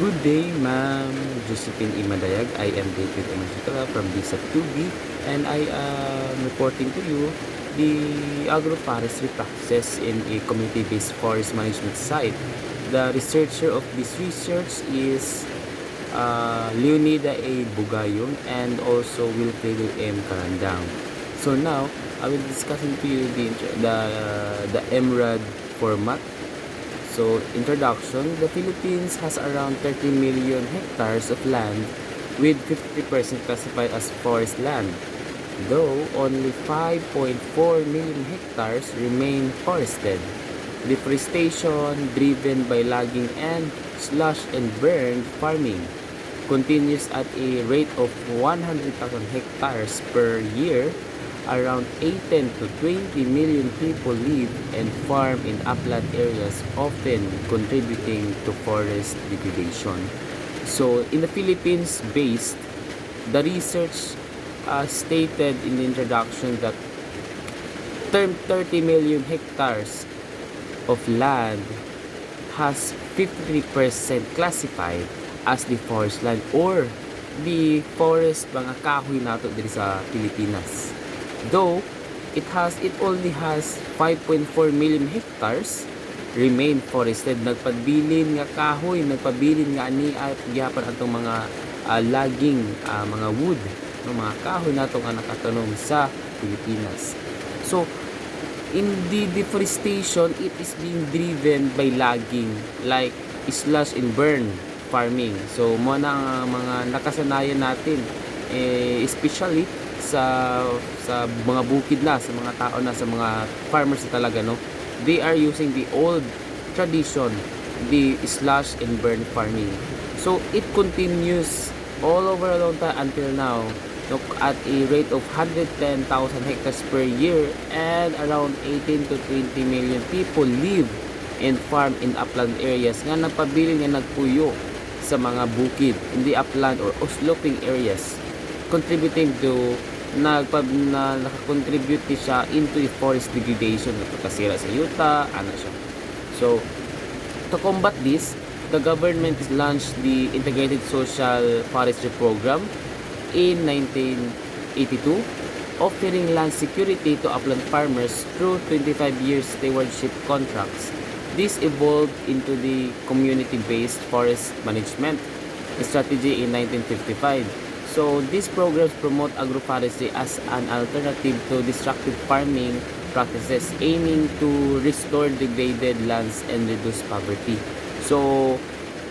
Good day, Ma'am Josephine Imadayag. I am David Emanchikala from DSAT 2B, and I am reporting to you the agroforestry practices in a community-based forest management site. The researcher of this research is Leonida A. Bugayong and also Wilfredo M. Carandang. So now, I will discussing to you the MRAD format. So, introduction, the Philippines has around 30 million hectares of land with 50% classified as forest land, though only 5.4 million hectares remain forested. Deforestation driven by logging and slash and burn farming continues at a rate of 100,000 hectares per year. Around 18 to 20 million people live and farm in upland areas, often contributing to forest degradation. So, in the Philippines based, the research stated in the introduction that 30 million hectares of land has 53% classified as the forest land or the forest mga kahoy nato diri sa Pilipinas. Though it only has 5.4 million hectares remain forested. Nagpabilin nga kahoy, nagpabilin nga ani at gyapon atong mga logging mga wood, no, mga kahoy natong nakatanom sa Pilipinas. So in the deforestation, it is being driven by logging like slash and burn farming. So mo na mga nakasanayan natin, especially sa mga bukid na, sa mga tao na, sa mga farmers na talaga, no, they are using the old tradition, the slash and burn farming. So it continues all over a long time until now, no, at a rate of 110,000 hectares per year, and around 18 to 20 million people live and farm in upland areas nga napabilin nga nagpuyo sa mga bukid in the upland or sloping areas, contributing to nakakontribute siya into a forest degradation, nagkasira sa yuta, siya. So, to combat this, the government has launched the Integrated Social Forestry Program in 1982, offering land security to upland farmers through 25 years stewardship contracts. This evolved into the community-based forest management strategy in 1955. So, these programs promote agroforestry as an alternative to destructive farming practices, aiming to restore degraded lands and reduce poverty. So,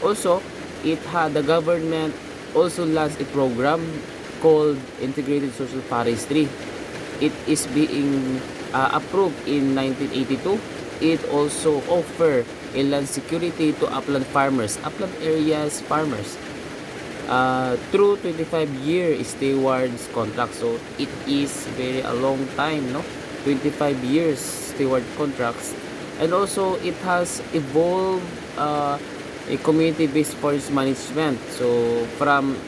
also, the government also launched a program called Integrated Social Forestry. It is being approved in 1982. It also offer a land security to upland farmers, upland areas farmers, through 25-year stewards contract. So it is very a long time, no, 25 years steward contracts. And also it has evolved a community-based forest management. So from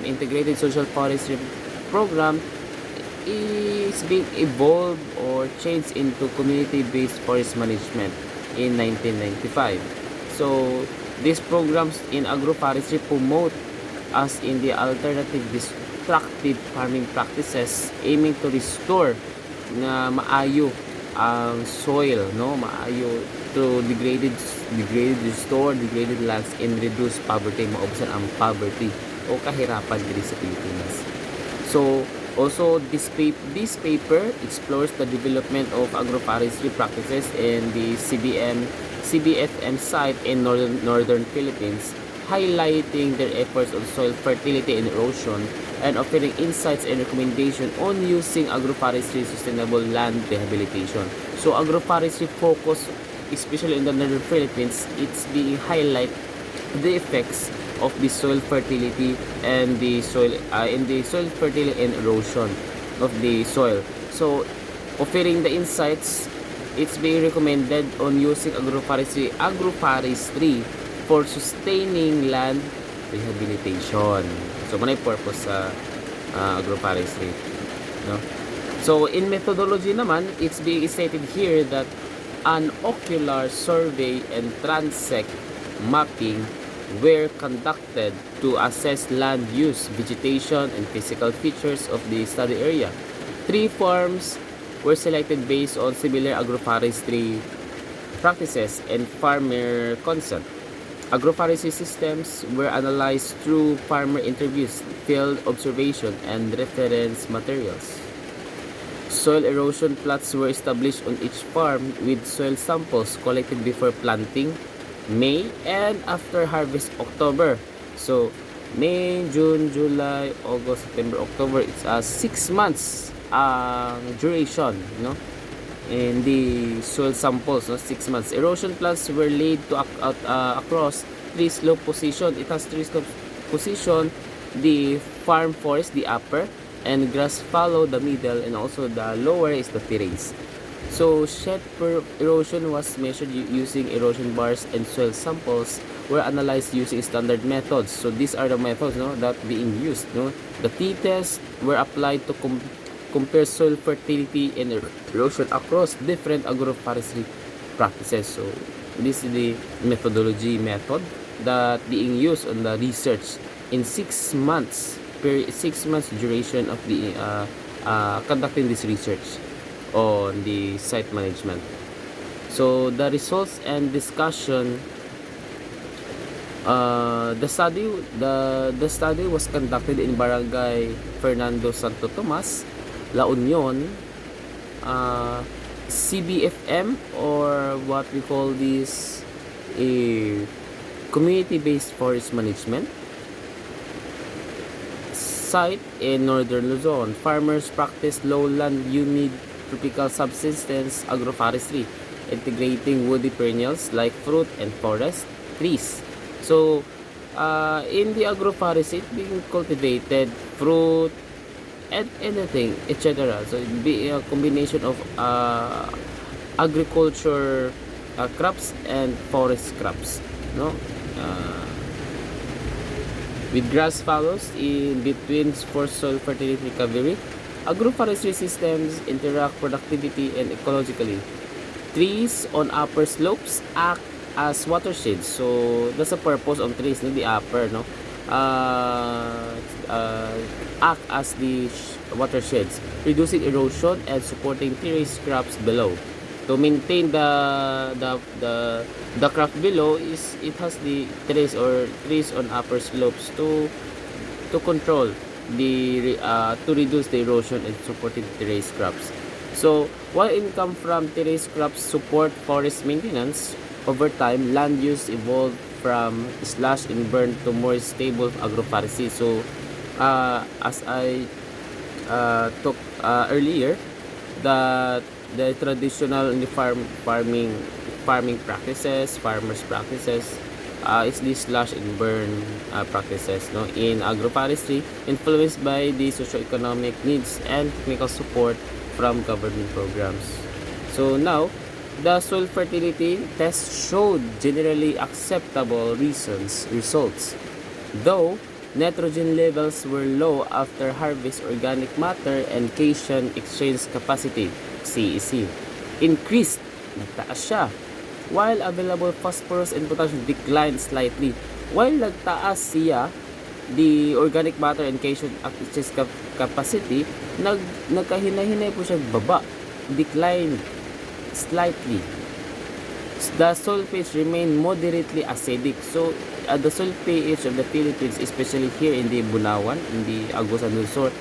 integrated social forestry program is being evolved or changed into community-based forest management in 1995. So these programs in agroforestry promote as in the alternative destructive farming practices, aiming to restore na maayo ang soil, no, maayo to restore degraded lands and reduce poverty, maubsan ang poverty o kahirapan diri sa Pilipinas. So also this paper explores the development of agroforestry practices in the CBFM site in northern Philippines, highlighting their efforts on soil fertility and erosion, and offering insights and recommendations on using agroforestry sustainable land rehabilitation. So agroforestry focus, especially in the northern Philippines, it's being highlight the effects of the soil fertility and the soil fertility and erosion of the soil. So offering the insights, it's being recommended on using agroforestry for sustaining land rehabilitation. So, manay purpose sa agroforestry, no? So, in methodology naman, it's being stated here that an ocular survey and transect mapping were conducted to assess land use, vegetation, and physical features of the study area. 3 farms were selected based on similar agroforestry practices and farmer consent. Agroforestry systems were analyzed through farmer interviews, field observation, and reference materials. Soil erosion plots were established on each farm with soil samples collected before planting, May, and after harvest, October. So, May, June, July, August, September, October, it's 6 months duration, in the soil samples, 6 months. Erosion plots were laid to across 3 slope position. It has 3 slope position. The farm forest, the upper, and grass fallow, the middle, and also the lower is the terrace. So shed per erosion was measured using erosion bars, and soil samples were analyzed using standard methods. So these are the methods that being used. The t-tests were applied to compare soil fertility and erosion across different agroforestry practices. So this is the methodology method that being used on the research in 6 months. 6 months duration of the conducting this research on the site management. So the results and discussion, the study was conducted in Barangay Fernando Santo Tomas, La Union, CBFM, or what we call this a community-based forest management site in northern Luzon. Farmers practice lowland humid tropical subsistence agroforestry, integrating woody perennials like fruit and forest trees. So in the agroforestry, it being cultivated fruit and anything, etc. So it be a combination of agriculture crops and forest crops, with grass fallows in between for soil fertility recovery. Agroforestry systems interact productivity and ecologically. Trees on upper slopes act as watersheds. So that's the purpose of trees, the upper, act as the watersheds, reducing erosion and supporting terrace crops below. To maintain the crop below, is it has the terrace or trees on upper slopes to control the to reduce the erosion and supporting terrace crops. So while income from terrace crops support forest maintenance, over time land use evolved from slash and burn to more stable agroforestry. So as I talked earlier, that the traditional in the farming practices, farmers practices, is the slash and burn practices, in agroforestry, influenced by the socio-economic needs and technical support from government programs. So now, the soil fertility test showed generally acceptable results. Though nitrogen levels were low after harvest, organic matter and cation exchange capacity (CEC) increased, nagtaas siya, while available phosphorus and potassium declined slightly. While nagtaas siya, the organic matter and cation exchange capacity, nagkahina-hinay po siya baba, declined slightly. The soil pH remained moderately acidic. So the soil pH of the Philippines, especially here in the Bunawan, in the Agusan del Sur,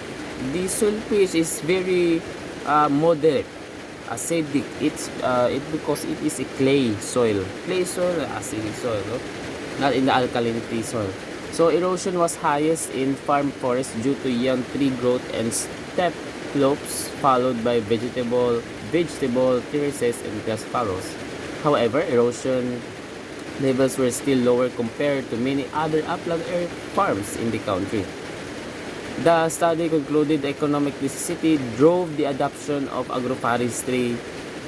the soil pH is very moderate, acidic. It's because it is a clay soil, acidic soil, not in the alkalinity soil. So erosion was highest in farm forest due to young tree growth and steppe slopes, followed by vegetable terraces and grass fallows. However, erosion levels were still lower compared to many other upland area farms in the country. The study concluded the economic necessity drove the adoption of agroforestry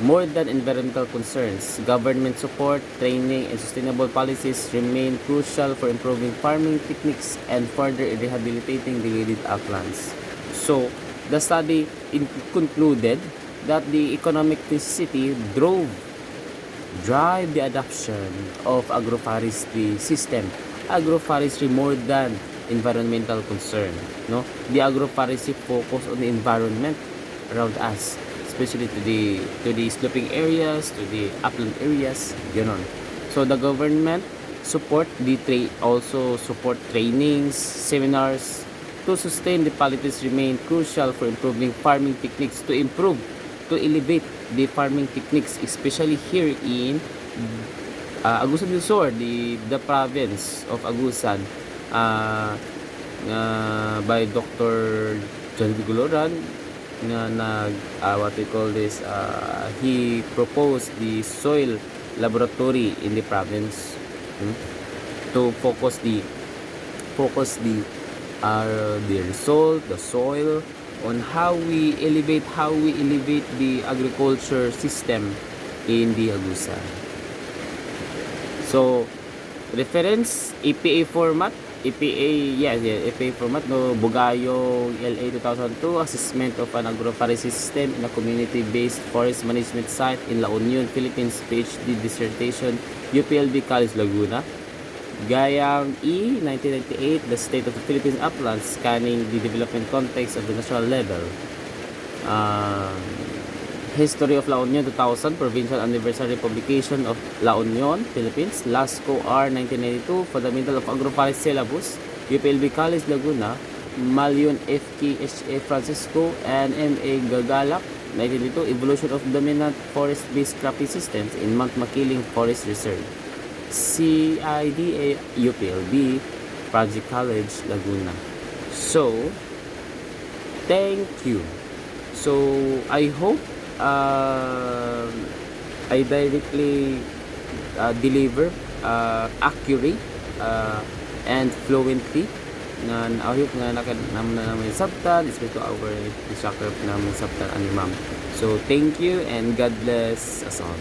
more than environmental concerns. Government support, training, and sustainable policies remain crucial for improving farming techniques and further rehabilitating degraded uplands. So, the study concluded that the economic necessity drive the adoption of agroforestry system agroforestry more than environmental concern, no? The agroforestry focus on the environment around us, especially to the sloping areas, to the upland areas, ganon. So the government also support trainings, seminars to sustain the policies remain crucial for improving farming techniques to elevate the farming techniques, especially here in Agusan del Sur, the province of Agusan, by Dr. John Vigoloran, what we call this, he proposed the soil laboratory in the province, to focus the result, the soil, on how we elevate the agriculture system in the Agusan. So reference EPA format, EPA format, no, Bugayo LA 2002, assessment of an agroforestry system in a community-based forest management site in La Union, Philippines, PhD dissertation, UPLB College Laguna. Gayang E, 1998, The State of the Philippines Uplands, scanning the development context of the national level. History of La Union 2000, Provincial Anniversary Publication of La Union, Philippines. LASCO R, 1992, Fundamental of Agroforestry Syllabus, UPLB College Laguna. Malion FK H.A. Francisco and M.A. Gagalak, 1992, Evolution of Dominant Forest-Based Cropping Systems in Mount Makiling Forest Reserve. CIDA UPLB, Project College Laguna. So, thank you. So, I hope I directly deliver accurate and fluently na I hope nga namin subtan, especially to our instructor namin subtan ani ma'am. So, thank you and God bless us all.